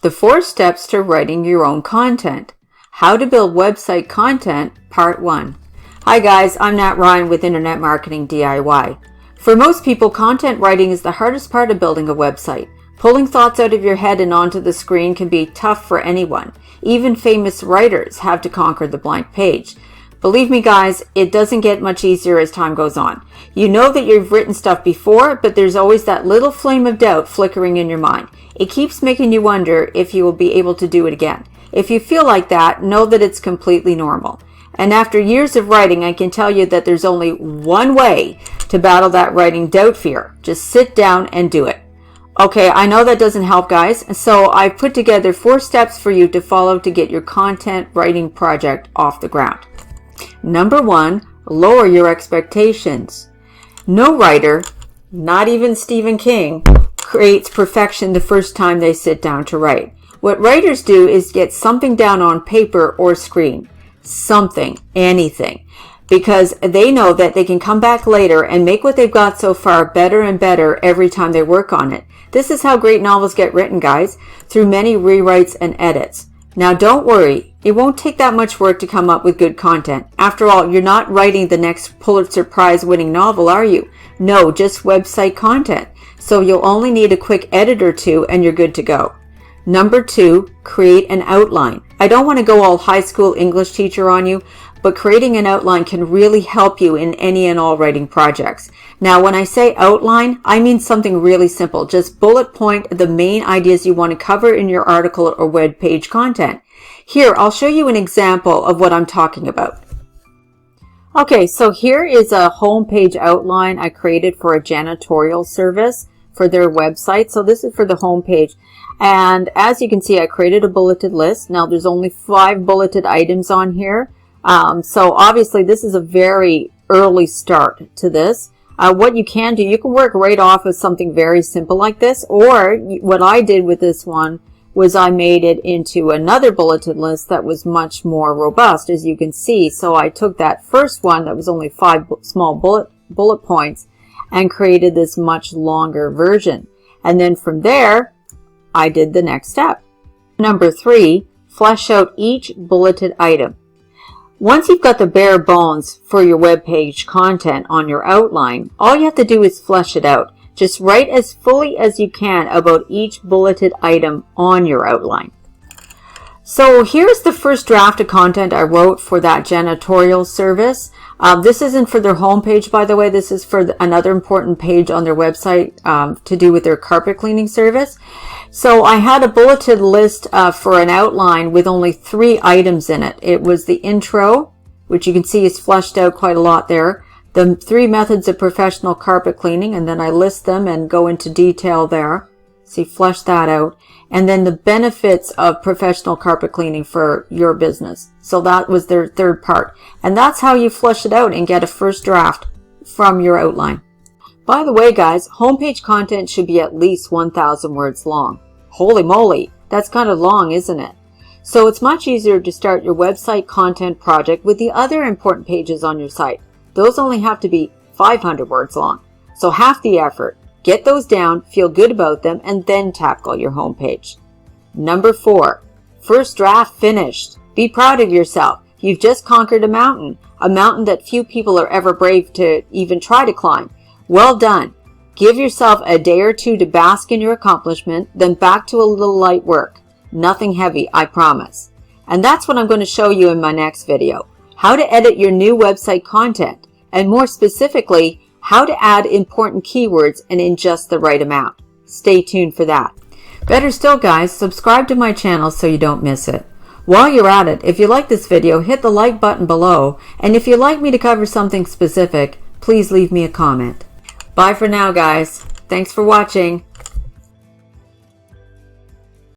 The 4 steps to writing your own content. How to build website content, part 1. Hi guys, I'm Nat Ryan with Internet Marketing DIY. For most people, content writing is the hardest part of building a website. Pulling thoughts out of your head and onto the screen can be tough for anyone. Even famous writers have to conquer the blank page. Believe me guys, it doesn't get much easier as time goes on. You know that you've written stuff before, but there's always that little flame of doubt flickering in your mind. It keeps making you wonder if you will be able to do it again. If you feel like that, know that it's completely normal. And after years of writing, I can tell you that there's only one way to battle that writing doubt fear. Just sit down and do it. Okay, I know that doesn't help guys, so I've put together 4 steps for you to follow to get your content writing project off the ground. Number 1, lower your expectations. No writer, not even Stephen King, creates perfection the first time they sit down to write. What writers do is get something down on paper or screen. Something, anything. Because they know that they can come back later and make what they've got so far better and better every time they work on it. This is how great novels get written, guys, through many rewrites and edits. Now don't worry, it won't take that much work to come up with good content. After all, you're not writing the next Pulitzer Prize winning novel, are you? No, just website content. So you'll only need a quick edit or 2 and you're good to go. Number 2, create an outline. I don't want to go all high school English teacher on you, but creating an outline can really help you in any and all writing projects. Now, when I say outline, I mean something really simple. Just bullet point the main ideas you want to cover in your article or web page content. Here, I'll show you an example of what I'm talking about. Okay, so here is a homepage outline I created for a janitorial service for their website. So this is for the homepage. And as you can see, I created a bulleted list. Now, there's only 5 bulleted items on here. So obviously this is a very early start to this. What you can do, you can work right off of something very simple like this, or what I did with this one was I made it into another bulleted list that was much more robust, as you can see. So I took that first one that was only 5 small bullet points and created this much longer version. And then from there, I did the next step. Number 3, flesh out each bulleted item. Once you've got the bare bones for your web page content on your outline, all you have to do is flesh it out. Just write as fully as you can about each bulleted item on your outline. So here's the first draft of content I wrote for that janitorial service. This isn't for their homepage, by the way. This is for another important page on their website to do with their carpet cleaning service. So I had a bulleted list for an outline with only 3 items in it. It was the intro, which you can see is fleshed out quite a lot there. The 3 methods of professional carpet cleaning, and then I list them and go into detail there. See, flesh that out. And then the benefits of professional carpet cleaning for your business. So that was their 3rd part. And that's how you flesh it out and get a first draft from your outline. By the way, guys, homepage content should be at least 1,000 words long. Holy moly, that's kind of long, isn't it? So it's much easier to start your website content project with the other important pages on your site. Those only have to be 500 words long. So half the effort. Get those down, feel good about them, and then tackle your homepage. Number 4, first draft finished. Be proud of yourself. You've just conquered a mountain that few people are ever brave to even try to climb. Well done. Give yourself a day or 2 to bask in your accomplishment, then back to a little light work. Nothing heavy, I promise. And that's what I'm going to show you in my next video. How to edit your new website content, and more specifically, how to add important keywords and in just the right amount. Stay tuned for that. Better still, guys, subscribe to my channel so you don't miss it. While you're at it, if you like this video, hit the like button below, and if you'd like me to cover something specific, please leave me a comment. Bye for now, guys. Thanks for watching.